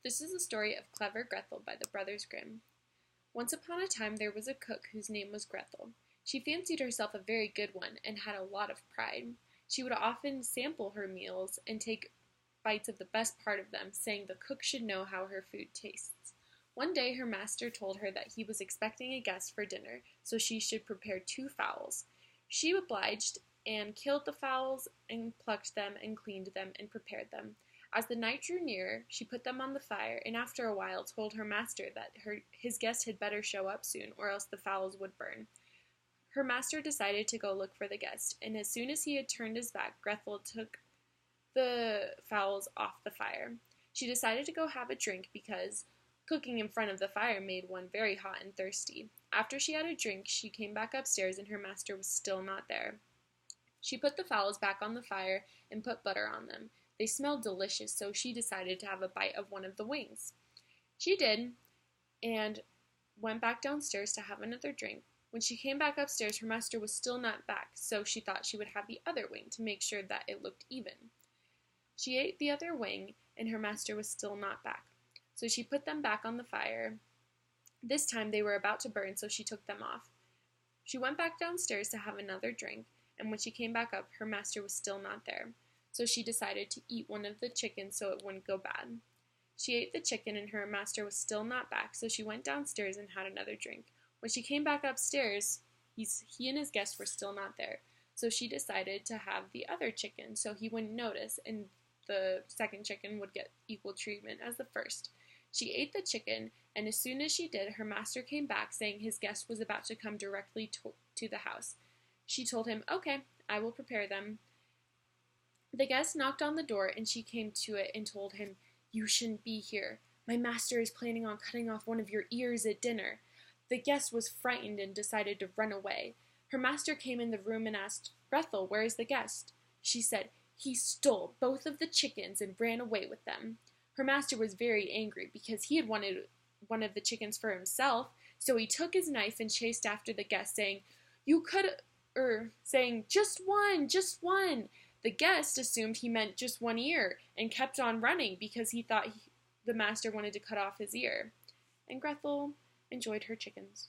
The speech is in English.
This is the story of Clever Grethel by the Brothers Grimm. Once upon a time there was a cook whose name was Grethel. She fancied herself a very good one and had a lot of pride. She would often sample her meals and take bites of the best part of them, saying the cook should know how her food tastes. One day her master told her that he was expecting a guest for dinner, so she should prepare 2 fowls. She obliged and killed the fowls and plucked them and cleaned them and prepared them. As the night drew nearer, she put them on the fire, and after a while told her master that his guest had better show up soon, or else the fowls would burn. Her master decided to go look for the guest, and as soon as he had turned his back, Grethel took the fowls off the fire. She decided to go have a drink because cooking in front of the fire made one very hot and thirsty. After she had a drink, she came back upstairs, and her master was still not there. She put the fowls back on the fire and put butter on them. They smelled delicious, so she decided to have a bite of one of the wings. She did, and went back downstairs to have another drink. When she came back upstairs, her master was still not back, so she thought she would have the other wing to make sure that it looked even. She ate the other wing, and her master was still not back, so she put them back on the fire. This time they were about to burn, so she took them off. She went back downstairs to have another drink, and when she came back up, her master was still not there. So she decided to eat one of the chickens so it wouldn't go bad. She ate the chicken and her master was still not back, so she went downstairs and had another drink. When she came back upstairs, he and his guest were still not there, so she decided to have the other chicken so he wouldn't notice and the second chicken would get equal treatment as the first. She ate the chicken, and as soon as she did, her master came back saying his guest was about to come directly to the house. She told him, "Okay, I will prepare them." The guest knocked on the door, and she came to it and told him, "You shouldn't be here. My master is planning on cutting off one of your ears at dinner." The guest was frightened and decided to run away. Her master came in the room and asked, "Grethel, where is the guest?" She said, "He stole both of the chickens and ran away with them." Her master was very angry because he had wanted one of the chickens for himself, so he took his knife and chased after the guest, saying, saying, "Just one, just one." The guest assumed he meant just one ear and kept on running because he thought the master wanted to cut off his ear. And Grethel enjoyed her chickens.